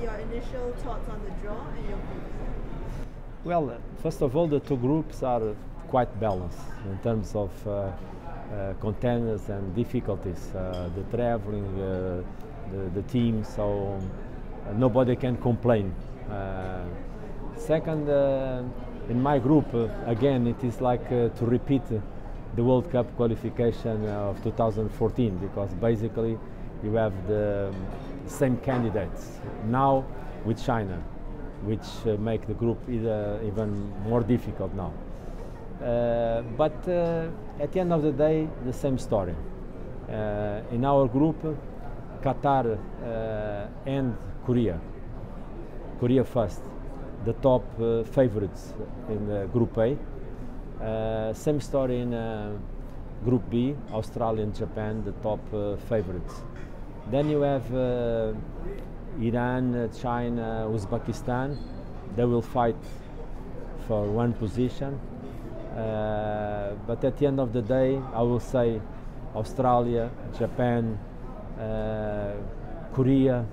your initial thoughts on the draw and your group? Well, first of all, the two groups are quite balanced in terms of contenders and difficulties, the traveling, the team, so nobody can complain. Second, in my group, again, it is like to repeat the World Cup qualification of 2014, because basically you have the same candidates now with China, which make the group even more difficult now. But at the end of the day, the same story. In our group, Qatar and Korea first, the top favorites in Group A. Same story in Group B, Australia and Japan, the top favorites. Then you have Iran, China, Uzbekistan. They will fight for one position. But at the end of the day, I will say Australia, Japan, Korea,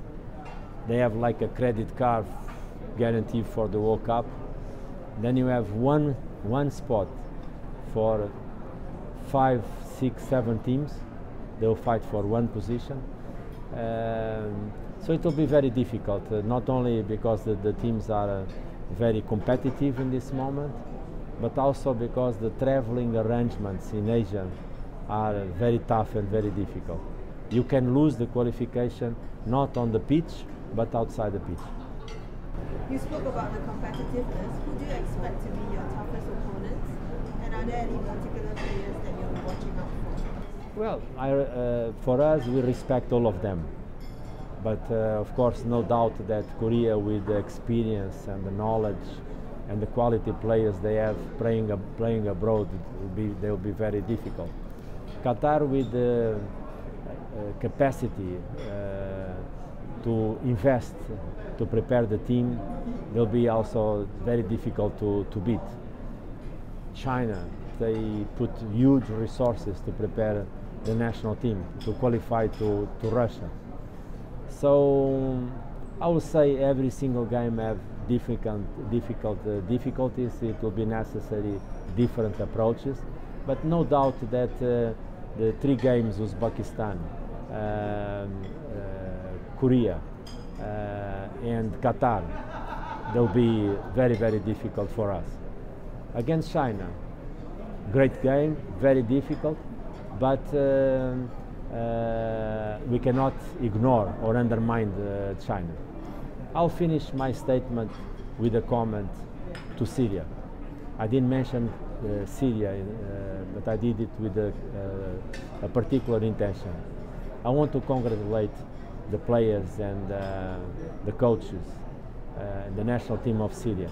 they have like a credit card guarantee for the World Cup. Then you have one spot for 5, 6, 7 teams. They will fight for one position. So it will be very difficult, not only because the teams are very competitive in this moment, but also because the traveling arrangements in Asia are very tough and very difficult. You can lose the qualification not on the pitch, but outside the pitch. You spoke about the competitiveness. Who do you expect to be your toughest opponents? And are there any particular players that you're watching out for? Well, for us, we respect all of them. But of course, no doubt that Korea, with the experience and the knowledge and the quality players they have playing abroad, they will be very difficult. Qatar, with the capacity to invest, to prepare the team, they'll be also very difficult to beat. China, they put huge resources to prepare the national team to qualify to Russia. So I would say every single game have difficulties. It will be necessary different approaches, but no doubt that the 3 games, Uzbekistan, Korea and Qatar, they'll be very, very difficult for us. Against China, great game, very difficult, but we cannot ignore or undermine China. I'll finish my statement with a comment to Syria. I didn't mention Syria, but I did it with a particular intention. I want to congratulate the players and the coaches, the national team of Syria.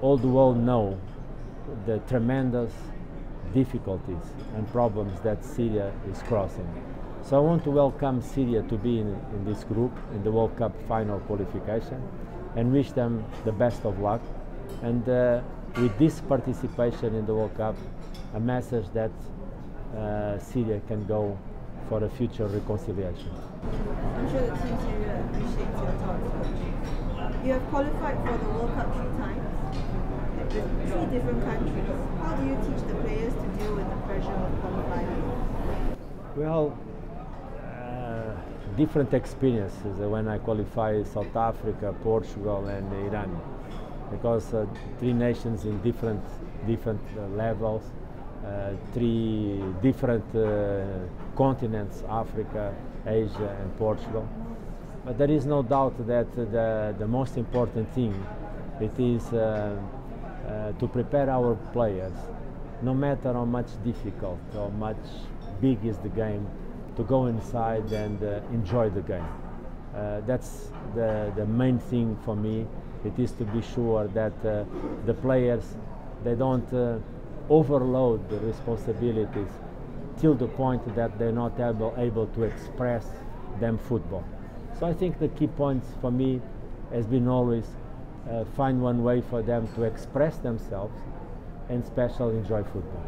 All the world know the tremendous difficulties and problems that Syria is crossing. So I want to welcome Syria to be in this group, in the World Cup final qualification, and wish them the best of luck. And with this participation in the World Cup, a message that Syria can go for a future reconciliation. I'm sure the team Syria appreciates your thoughts, Coach. You have qualified for the World Cup 3 times with 3 different countries. How do you teach the players to deal with the pressure of qualifying? Well, different experiences when I qualify South Africa, Portugal and Iran, because 3 nations in different levels, 3 different continents, Africa, Asia and Portugal. But there is no doubt that the most important thing it is to prepare our players, no matter how much difficult or much big is the game, to go inside and enjoy the game. That's the main thing for me. It is to be sure that the players, they don't overload the responsibilities till the point that they're not able to express them football. So I think the key points for me has been always find one way for them to express themselves and especially enjoy football.